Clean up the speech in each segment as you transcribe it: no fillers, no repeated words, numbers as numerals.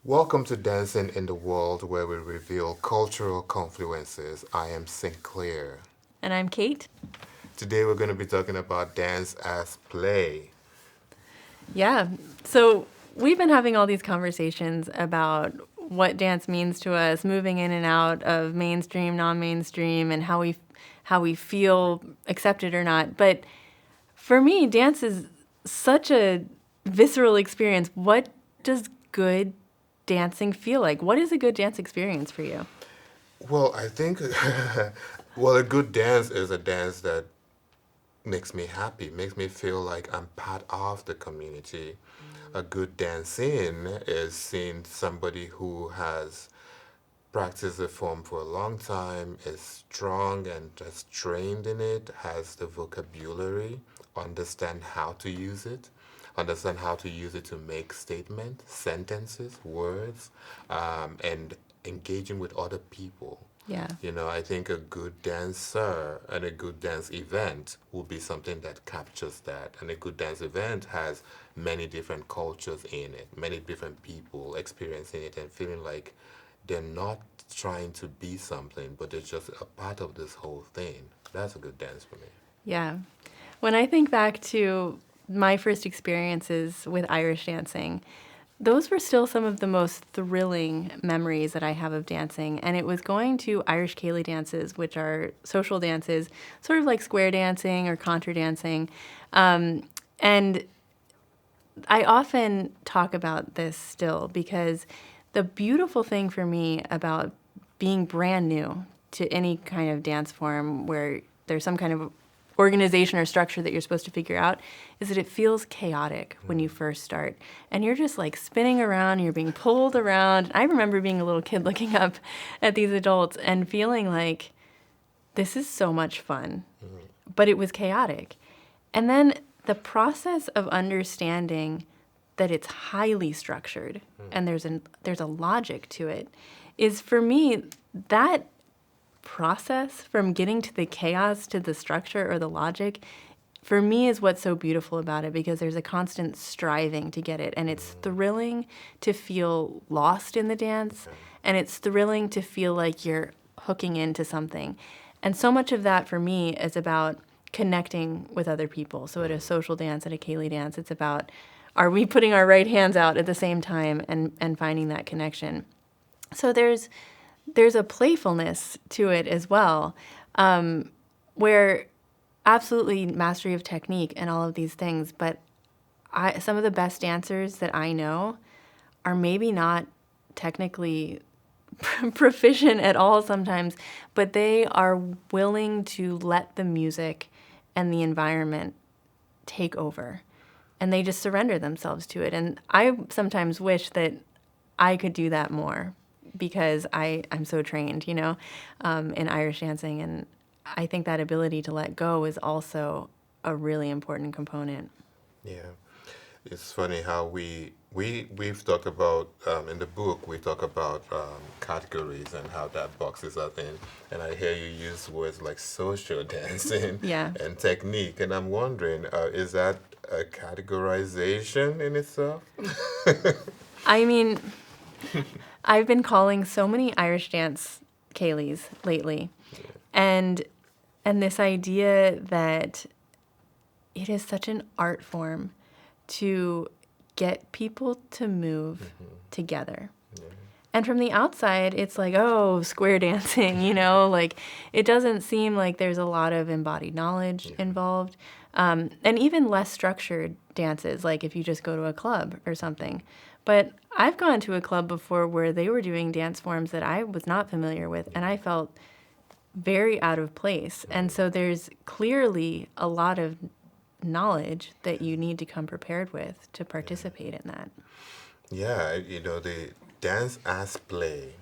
Welcome to Dancing in the World, where we reveal cultural confluences. I am Sinclair. And I'm Kate. Today we're going to be talking about dance as play. Yeah. So we've been having all these conversations about what dance means to us, moving in and out of mainstream, non-mainstream, and how we feel accepted or not. But for me, dance is such a visceral experience. What does good dancing feel like? What is a good dance experience for you? Well, I think, well, a good dance is a dance that makes me happy, makes me feel like I'm part of the community. A good dancing is seeing somebody who has practiced the form for a long time, is strong and just trained in it, has the vocabulary, understand how to use it, understand how to use it to make statements, sentences, words, and engaging with other people. Yeah. I think a good dancer and a good dance event will be something that captures that. And a good dance event has many different cultures in it, many different people experiencing it and feeling like they're not trying to be something, but they're just a part of this whole thing. That's a good dance for me. Yeah. When I think back to my first experiences with Irish dancing, those were still some of the most thrilling memories that I have of dancing. And it was going to Irish ceilidh dances, which are social dances, sort of like square dancing or contour dancing. And I often talk about this still because the beautiful thing for me about being brand new to any kind of dance form where there's some kind of organization or structure that you're supposed to figure out is that it feels chaotic when you first start. And you're just like spinning around, you're being pulled around. I remember being a little kid looking up at these adults and feeling like this is so much fun, but it was chaotic. And then the process of understanding that it's highly structured and there's a logic to it is for me that process from getting to the chaos to the structure or the logic for me is what's so beautiful about it because there's a constant striving to get it and it's thrilling to feel lost in the dance and it's thrilling to feel like you're hooking into something. And so much of that for me is about connecting with other people. So at a social dance, at a ceilidh dance, it's about are we putting our right hands out at the same time and finding that connection. So there's a playfulness to it as well, where absolutely mastery of technique and all of these things, but some of the best dancers that I know are maybe not technically proficient at all sometimes, but they are willing to let the music and the environment take over. And they just surrender themselves to it. And I sometimes wish that I could do that more because I'm so trained, in Irish dancing. And I think that ability to let go is also a really important component. Yeah. It's funny how we've talked about in the book we talk about categories and how that boxes us in, and I hear you use words like social dancing Yeah. and technique, and I'm wondering, is that a categorization in itself? I mean, I've been calling so many Irish dance ceilidhs lately. And this idea that it is such an art form to get people to move together. And from the outside, it's like, oh, square dancing, like it doesn't seem like there's a lot of embodied knowledge involved. And even less structured dances, like if you just go to a club or something. But I've gone to a club before where they were doing dance forms that I was not familiar with, and I felt very out of place. And so there's clearly a lot of knowledge that you need to come prepared with to participate in that. Yeah, the dance as play.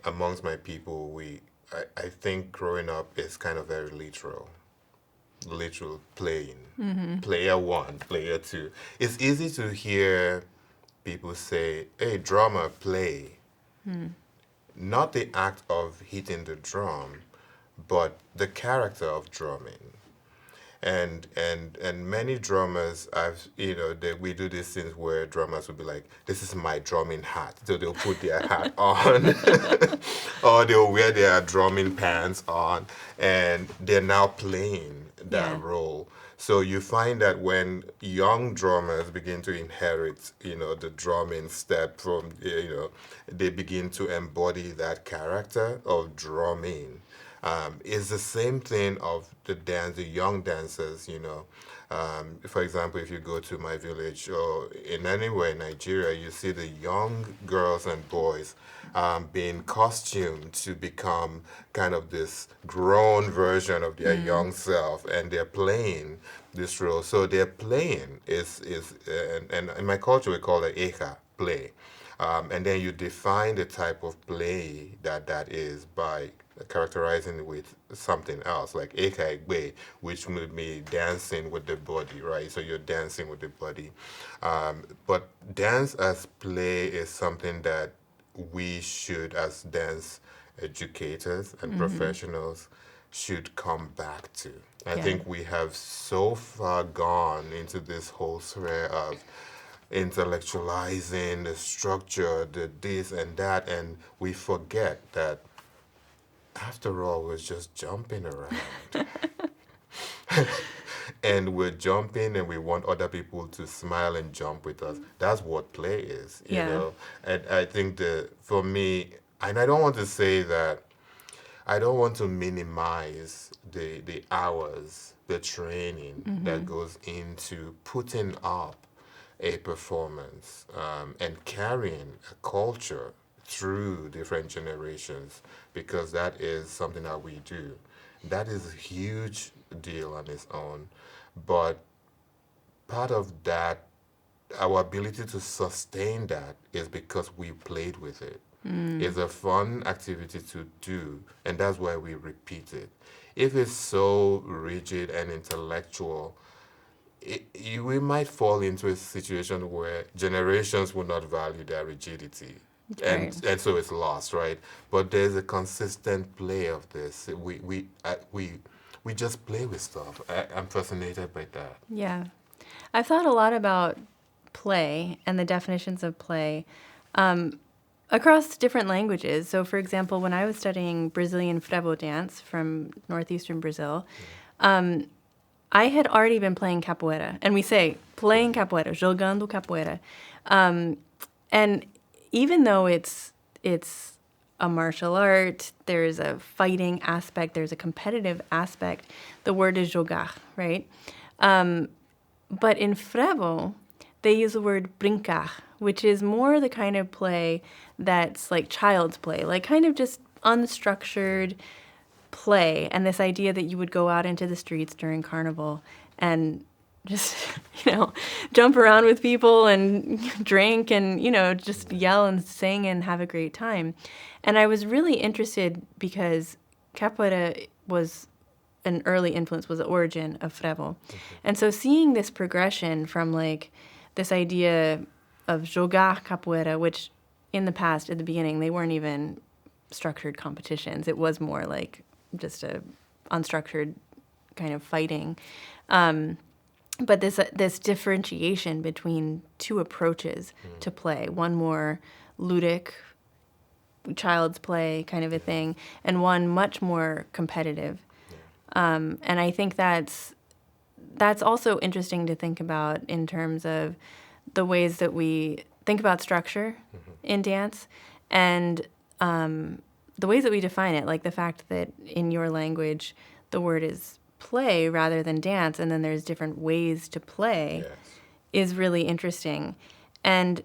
Amongst my people, I think growing up is kind of very literal playing. Player one, player two. It's easy to hear people say, hey, drummer, play. Not the act of hitting the drum, but the character of drumming. And many drummers, we do these things where drummers will be like, this is my drumming hat, so they'll put their hat on, or they'll wear their drumming pants on, and they're now playing that Yeah. role. So you find that when young drummers begin to inherit, the drumming step from, they begin to embody that character of drumming. It's the same thing of the young dancers, For example, if you go to my village or in anywhere in Nigeria, you see the young girls and boys being costumed to become kind of this grown version of their young self, and they're playing this role. So their playing and in my culture we call it eka play. And then you define the type of play that is by characterizing it with something else, like eka egbe, which would be dancing with the body, right? So you're dancing with the body. But dance as play is something that we should, as dance educators and professionals, should come back to. I Yeah. think we have so far gone into this whole sphere of intellectualizing the structure, the this and that, and we forget that after all, we're just jumping around. And we're jumping and we want other people to smile and jump with us. That's what play is, Yeah. And I think for me, and I don't want to say that, I don't want to minimize the hours, the training that goes into putting up a performance and carrying a culture through different generations, because that is something that we do. That is a huge deal on its own. But part of that, our ability to sustain that, is because we played with it. It's a fun activity to do, and that's why we repeat it. If it's so rigid and intellectual, we might fall into a situation where generations will not value their rigidity, Right. and so it's lost, right? But there's a consistent play of this. We just play with stuff. I'm fascinated by that. Yeah. I've thought a lot about play and the definitions of play across different languages. So, for example, when I was studying Brazilian frevo dance from northeastern Brazil, I had already been playing capoeira. And we say playing capoeira, jogando capoeira. And even though it's a martial art, there's a fighting aspect, there's a competitive aspect, the word is jogar, right? But in frevo, they use the word brincar, which is more the kind of play that's like child's play, like kind of just unstructured play. And this idea that you would go out into the streets during carnival and just, jump around with people and drink and, just yell and sing and have a great time. And I was really interested because capoeira was an early influence, was the origin of frevo. And so seeing this progression from like this idea of jogar capoeira, which in the past, at the beginning, they weren't even structured competitions. It was more like just a unstructured kind of fighting. But this differentiation between two approaches to play, one more ludic, child's play kind of a thing, and one much more competitive. And I think that's also interesting to think about in terms of the ways that we think about structure in dance and the ways that we define it, like the fact that in your language the word is play rather than dance, and then there's different ways to play, Yes. is really interesting. And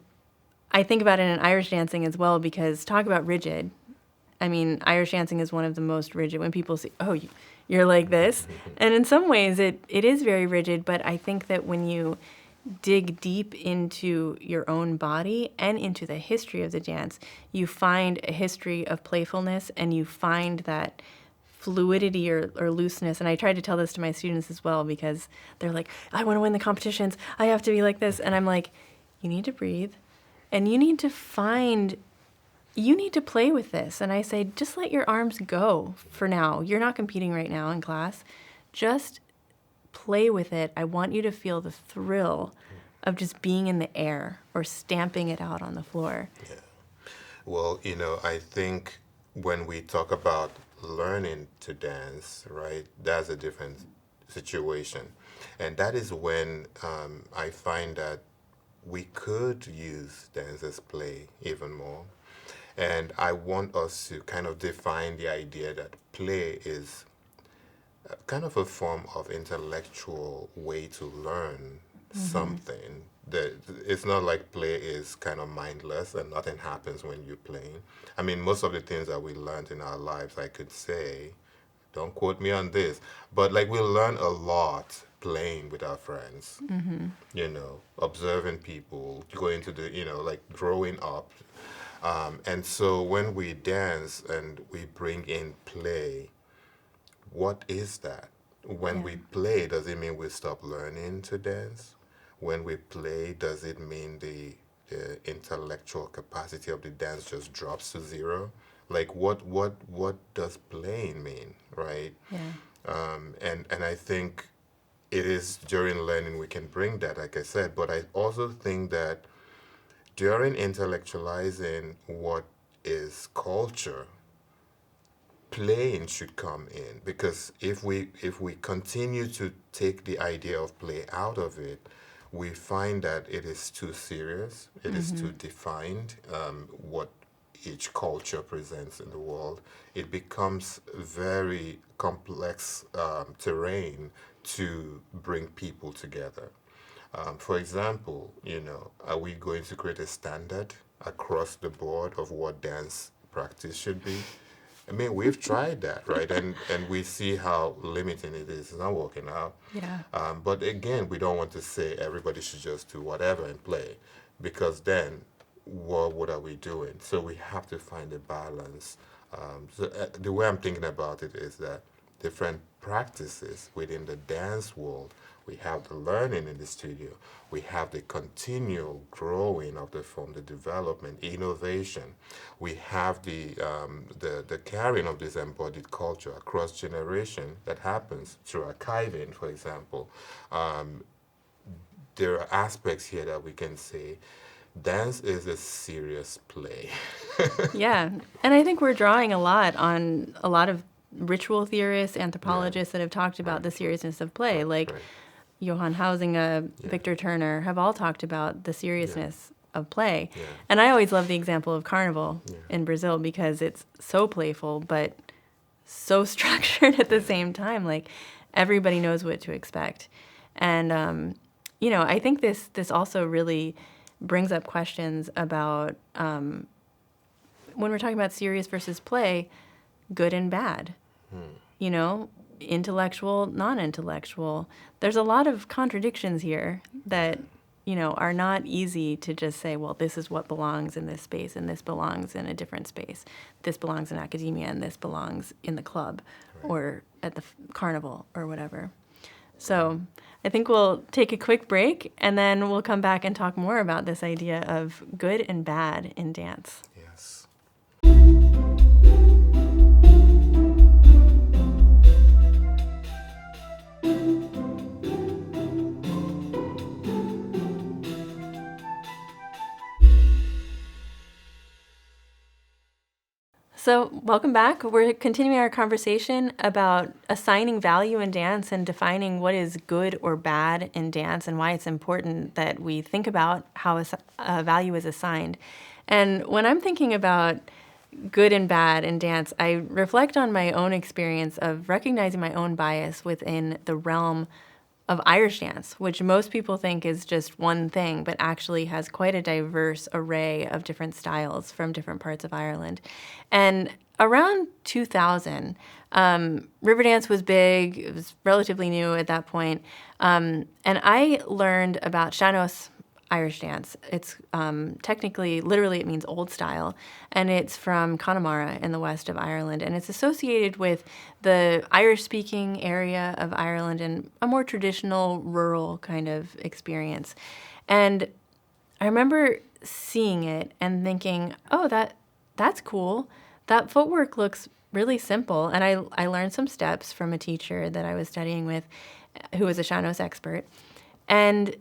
I think about it in Irish dancing as well, because talk about rigid. I mean, Irish dancing is one of the most rigid. When people say, oh, you're like this. And in some ways it is very rigid, but I think that when you dig deep into your own body and into the history of the dance, you find a history of playfulness and you find that fluidity or looseness. And I try to tell this to my students as well, because they're like, I want to win the competitions. I have to be like this. And I'm like, you need to breathe and you need to play with this. And I say, just let your arms go for now. You're not competing right now in class. Just play with it. I want you to feel the thrill of just being in the air or stamping it out on the floor. Yeah. Well, I think when we talk about learning to dance, right, that's a different situation. And that is when I find that we could use dance as play even more. And I want us to kind of define the idea that play is kind of a form of intellectual way to learn something. That it's not like play is kind of mindless and nothing happens when you're playing. I mean, most of the things that we learned in our lives, I could say, don't quote me on this, but like we learn a lot playing with our friends, observing people, going to like growing up. And so when we dance and we bring in play, what is that? When Yeah. we play, does it mean we stop learning to dance? When we play, does it mean the intellectual capacity of the dance just drops to zero? Like what does playing mean, right? Yeah. And I think it is during learning we can bring that, like I said, but I also think that during intellectualizing what is culture, playing should come in, because if we continue to take the idea of play out of it, we find that it is too serious, it is too defined, what each culture presents in the world. It becomes very complex terrain to bring people together. For example, are we going to create a standard across the board of what dance practice should be? I mean, we've tried that, right? And we see how limiting it is. It's not working out. Yeah. But again, we don't want to say everybody should just do whatever and play, because then what are we doing? So we have to find a balance. The way I'm thinking about it is that different practices within the dance world. We have the learning in the studio. We have the continual growing of the form, the development, innovation. We have the carrying of this embodied culture across generation that happens through archiving, for example. There are aspects here that we can say dance is a serious play. Yeah. And I think we're drawing a lot on a lot of ritual theorists, Yeah. anthropologists that have talked about the Right. seriousness of play, like Right. Johann Huizinga, Yeah. Victor Turner, have all talked about the seriousness of play. Yeah. And I always love the example of Carnival Yeah. in Brazil because it's so playful, but so structured at the same time. Like everybody knows what to expect. And, I think this also really brings up questions about when we're talking about serious versus play, good and bad, intellectual, non-intellectual. There's a lot of contradictions here that, are not easy to just say, well, this is what belongs in this space and this belongs in a different space. This belongs in academia and this belongs in the club or at the carnival or whatever. So I think we'll take a quick break and then we'll come back and talk more about this idea of good and bad in dance. Yes. So, welcome back. We're continuing our conversation about assigning value in dance and defining what is good or bad in dance and why it's important that we think about how a value is assigned. And when I'm thinking about good and bad in dance, I reflect on my own experience of recognizing my own bias within the realm of Irish dance, which most people think is just one thing, but actually has quite a diverse array of different styles from different parts of Ireland. And around 2000, Riverdance was big. It was relatively new at that point. And I learned about Spanos Irish dance. It's technically, literally, it means old style, and it's from Connemara in the west of Ireland, and it's associated with the Irish-speaking area of Ireland and a more traditional rural kind of experience. And I remember seeing it and thinking, oh, that's cool. That footwork looks really simple. And I learned some steps from a teacher that I was studying with. who was a Spanos expert, and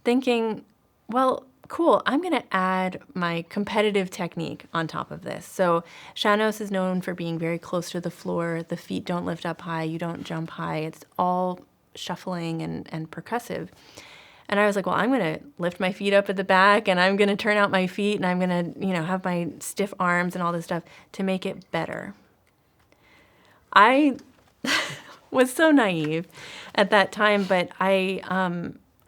thinking, well, cool, I'm going to add my competitive technique on top of this. So Spanos is known for being very close to the floor. The feet don't lift up high. You don't jump high. It's all shuffling and percussive. And I was like, well, I'm going to lift my feet up at the back, and I'm going to turn out my feet, and I'm going to, have my stiff arms and all this stuff to make it better. I was so naive at that time, but I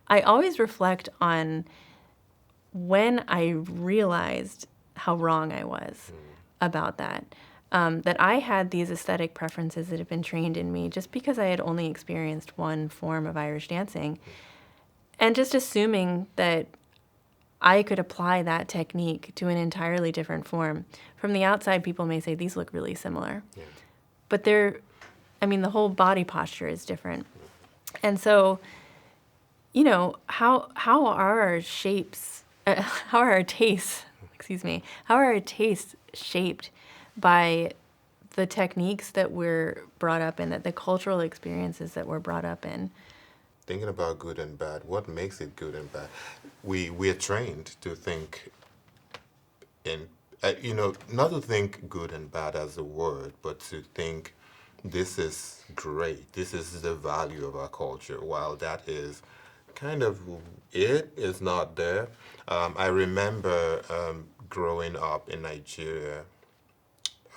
always reflect on when I realized how wrong I was about that. That I had these aesthetic preferences that had been trained in me just because I had only experienced one form of Irish dancing. And just assuming that I could apply that technique to an entirely different form. From the outside, people may say these look really similar. Yeah. But the whole body posture is different. And so, how are our shapes, how are our tastes, how are our tastes shaped by the techniques that we're brought up in, that the cultural experiences that we're brought up in? Thinking about good and bad, what makes it good and bad? We're trained to think in, not to think good and bad as a word, but to think this is great, this is the value of our culture, while that is kind of it is not there. I remember growing up in Nigeria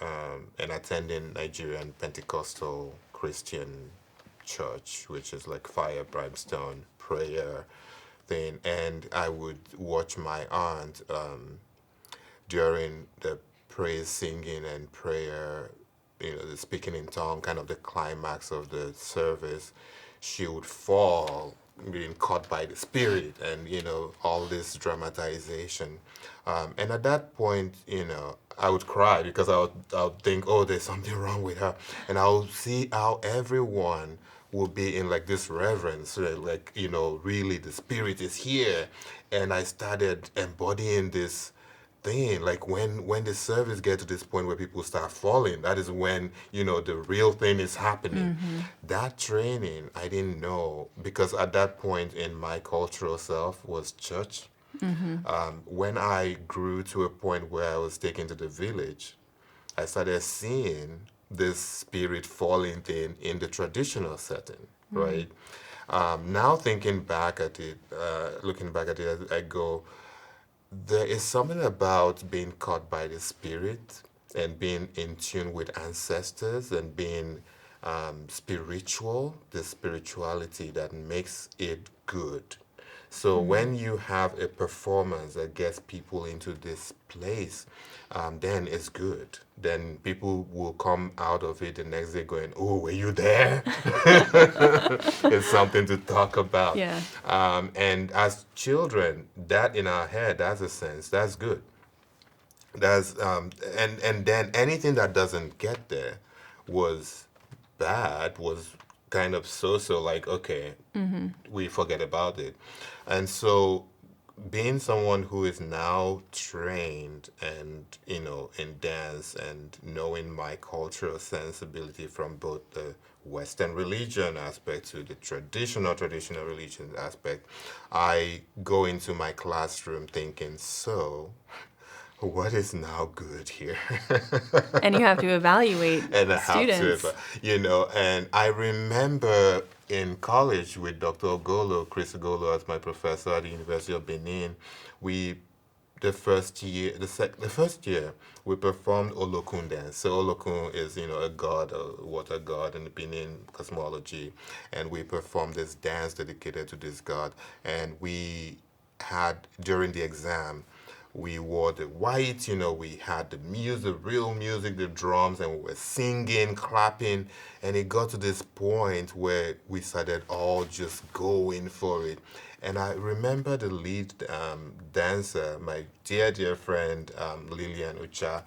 and attending Nigerian Pentecostal Christian church, which is like fire, brimstone, prayer thing. And I would watch my aunt during the praise singing and prayer, the speaking in tongue, kind of the climax of the service. She would fall, being caught by the spirit, and all this dramatization. And at that point, I would cry because I would think, oh, there's something wrong with her, and I would see how everyone would be in like this reverence, like really the spirit is here, and I started embodying this thing. Like when the service get to this point where people start falling, that is when the real thing is happening. That training I didn't know, because at that point in my cultural self was church. When I grew to a point where I was taken to the village, I started seeing this spirit falling thing in the traditional setting, right? Now thinking back at it, looking back at it, I go, there is something about being caught by the spirit and being in tune with ancestors and being spiritual, the spirituality that makes it good. So when you have a performance that gets people into this place, then it's good. Then people will come out of it the next day going, "Oh, were you there?" It's something to talk about. Yeah. And as children, that in our head, that's a sense, that's good. That's and then anything that doesn't get there was bad, was kind of so like, okay, we forget about it. And so being someone who is now trained and in dance, and knowing my cultural sensibility from both the Western religion aspect to the traditional religion aspect, I go into my classroom thinking, so what is now good here? And you have to evaluate And I have students. to, and I remember in college with Dr. Chris Ogolo as my professor at the University of Benin, the first year, we performed Olokun dance. So Olokun is, a god, a water god in the Benin cosmology, and we performed this dance dedicated to this god, and we had, during the exam, we wore the white, we had the music, real music, the drums, and we were singing, clapping, and it got to this point where we started all just going for it. And I remember the lead dancer, my dear friend Lillian Ucha.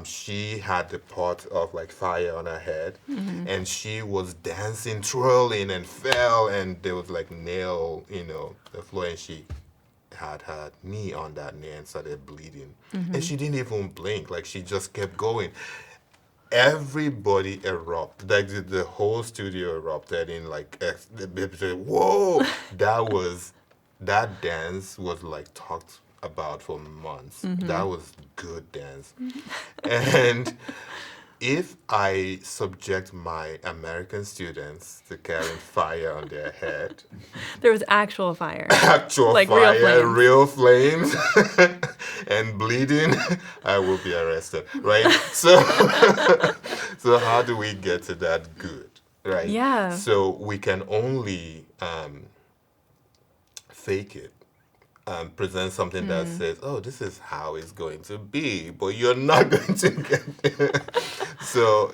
She had the pot of like fire on her head, and she was dancing, twirling, and fell, and there was like nail, the floor, and she had her knee on that knee and started bleeding. And she didn't even blink, like she just kept going. everybody erupted. Like the whole studio erupted in like, whoa! That dance was like talked about for months. That was good dance. And if I subject my American students to carrying fire on their head, There was actual fire, actual like real fire, flames. real flames, and bleeding, I will be arrested, right? So, so how do we get to that good, right? Yeah. So we can only fake it. Present something that says, "Oh, this is how it's going to be," but you're not going to get there. So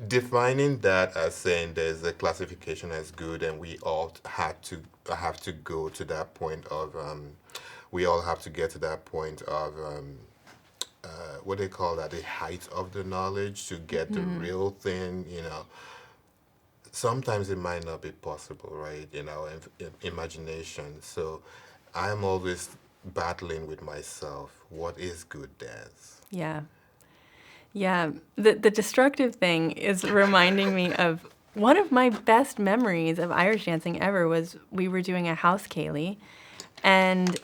defining that as saying there's a classification as good, and we all have to go to that point of we all have to get to that point of what they call that, the height of the knowledge to get the real thing. Sometimes it might not be possible, right? Imagination. So I'm always battling with myself. What is good dance? Yeah. Yeah. The destructive thing is reminding me of one of my best memories of Irish dancing ever was we were doing a house ceilidh, and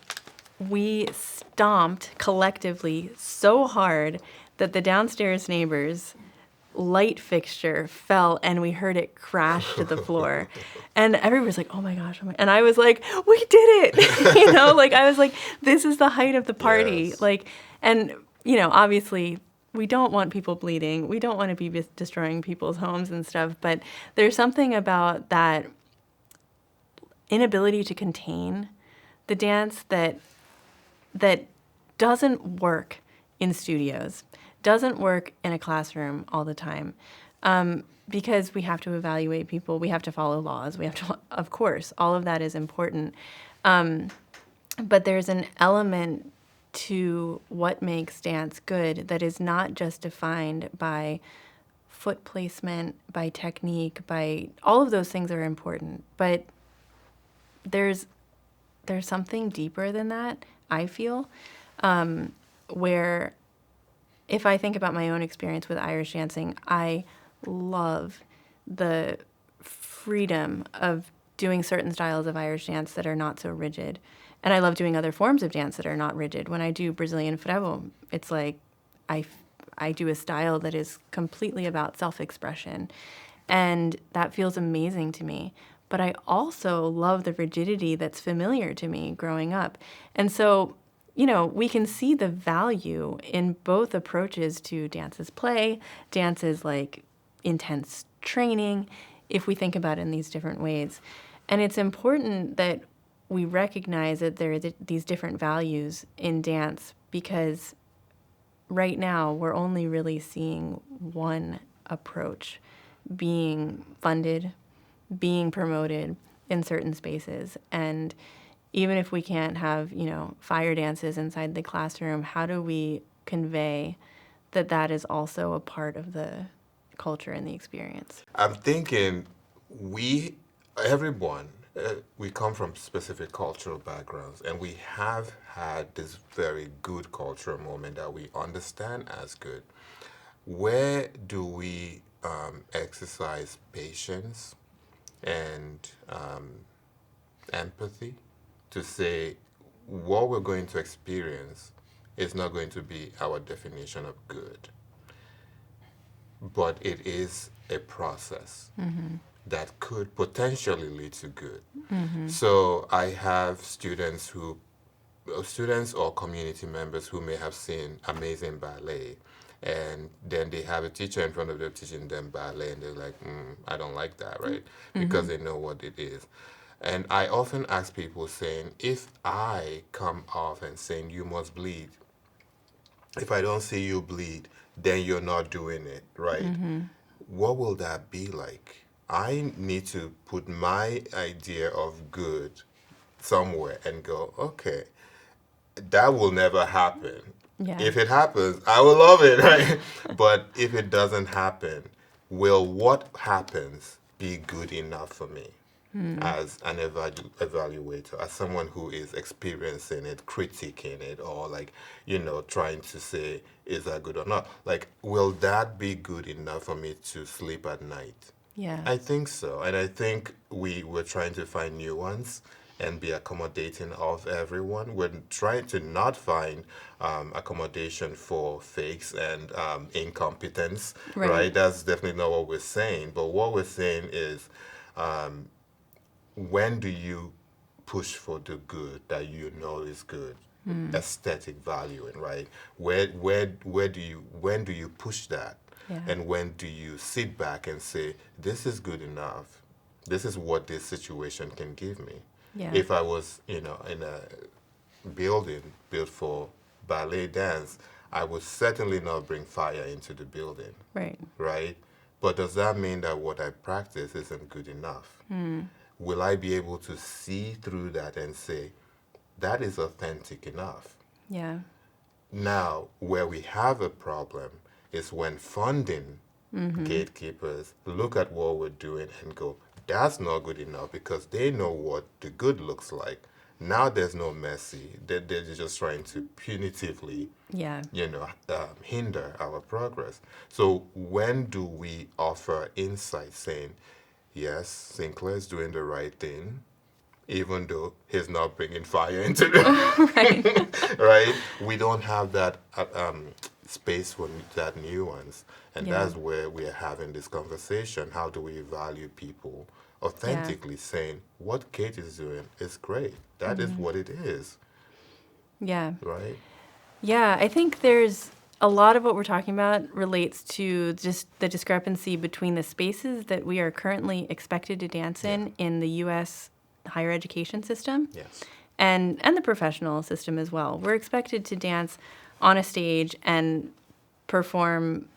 we stomped collectively so hard that the downstairs neighbors' light fixture fell and we heard it crash to the floor. And everybody was like, oh my gosh. And I was like, we did it. Like I was like, this is the height of the party. Yes. Like, and, obviously we don't want people bleeding. We don't want to be destroying people's homes and stuff. But there's something about that inability to contain the dance that doesn't work in studios, doesn't work in a classroom all the time, because we have to evaluate people, we have to follow laws, we have to, of course, all of that is important. But there's an element to what makes dance good that is not just defined by foot placement, by technique, by all of those things are important, but there's something deeper than that, I feel, where if I think about my own experience with Irish dancing, I love the freedom of doing certain styles of Irish dance that are not so rigid. And I love doing other forms of dance that are not rigid. When I do Brazilian frevo, it's like I do a style that is completely about self-expression. And that feels amazing to me. But I also love the rigidity that's familiar to me growing up. And so, we can see the value in both approaches to dance as play, dance as like intense training, if we think about it in these different ways. And it's important that we recognize that there are these different values in dance, because right now we're only really seeing one approach being funded, being promoted in certain spaces. And even if we can't have, fire dances inside the classroom, how do we convey that that is also a part of the culture and the experience? I'm thinking everyone, we come from specific cultural backgrounds, and we have had this very good cultural moment that we understand as good. Where do we exercise patience and empathy to say what we're going to experience is not going to be our definition of good, but it is a process that could potentially lead to good. So I have students or community members who may have seen amazing ballet, and then they have a teacher in front of them teaching them ballet, and they're like, I don't like that, right? Because they know what it is. And I often ask people saying, if I come off and saying you must bleed, if I don't see you bleed, then you're not doing it, right? What will that be like? I need to put my idea of good somewhere and go, okay, that will never happen. Yeah. If it happens, I will love it, right? But if it doesn't happen, will what happens be good enough for me? as an evaluator, as someone who is experiencing it, critiquing it, or like, trying to say, is that good or not? Like, will that be good enough for me to sleep at night? Yeah. I think so. And I think we're trying to find new ones and be accommodating of everyone. We're trying to not find accommodation for fakes and incompetence, Right. right? That's definitely not what we're saying. But what we're saying is, when do you push for the good that you know is good? Aesthetic valuing, right? Where do you when do you push that? Yeah. And when do you sit back and say, this is good enough? This is what this situation can give me. Yeah. If I was, in a building built for ballet dance, I would certainly not bring fire into the building, Right. right? But does that mean that what I practice isn't good enough? Will I be able to see through that and say, that is authentic enough? Yeah. Now, where we have a problem is when funding gatekeepers look at what we're doing and go, that's not good enough, because they know what the good looks like. Now there's no mercy. They're just trying to punitively, Yeah. hinder our progress. So when do we offer insight saying, yes, Sinclair's doing the right thing, even though he's not bringing fire into the Right. right? We don't have that space for that nuance, and Yeah. that's where we are having this conversation. How do we value people authentically, saying what Kate is doing is great. That is what it is, Yeah. right? Yeah, I think there's a lot of what we're talking about relates to just the discrepancy between the spaces that we are currently expected to dance in the U.S. higher education system Yes. and the professional system as well. We're expected to dance on a stage and perform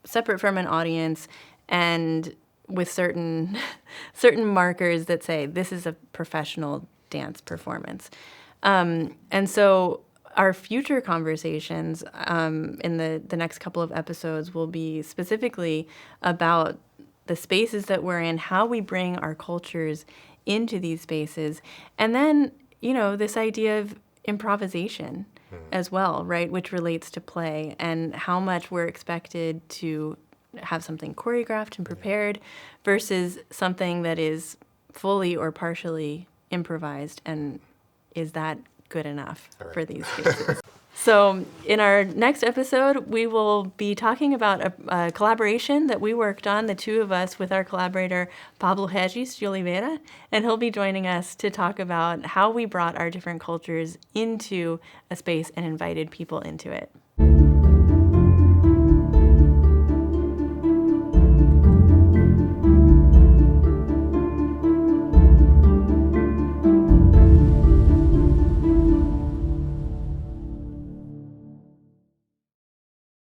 separate from an audience and with certain markers that say this is a professional dance performance. And so our future conversations in the next couple of episodes will be specifically about the spaces that we're in, how we bring our cultures into these spaces, and then, this idea of improvisation as well, right, which relates to play and how much we're expected to have something choreographed and prepared versus something that is fully or partially improvised, and is that good enough for these spaces? So in our next episode, we will be talking about a collaboration that we worked on, the two of us, with our collaborator, Pablo de Oliveira, and he'll be joining us to talk about how we brought our different cultures into a space and invited people into it.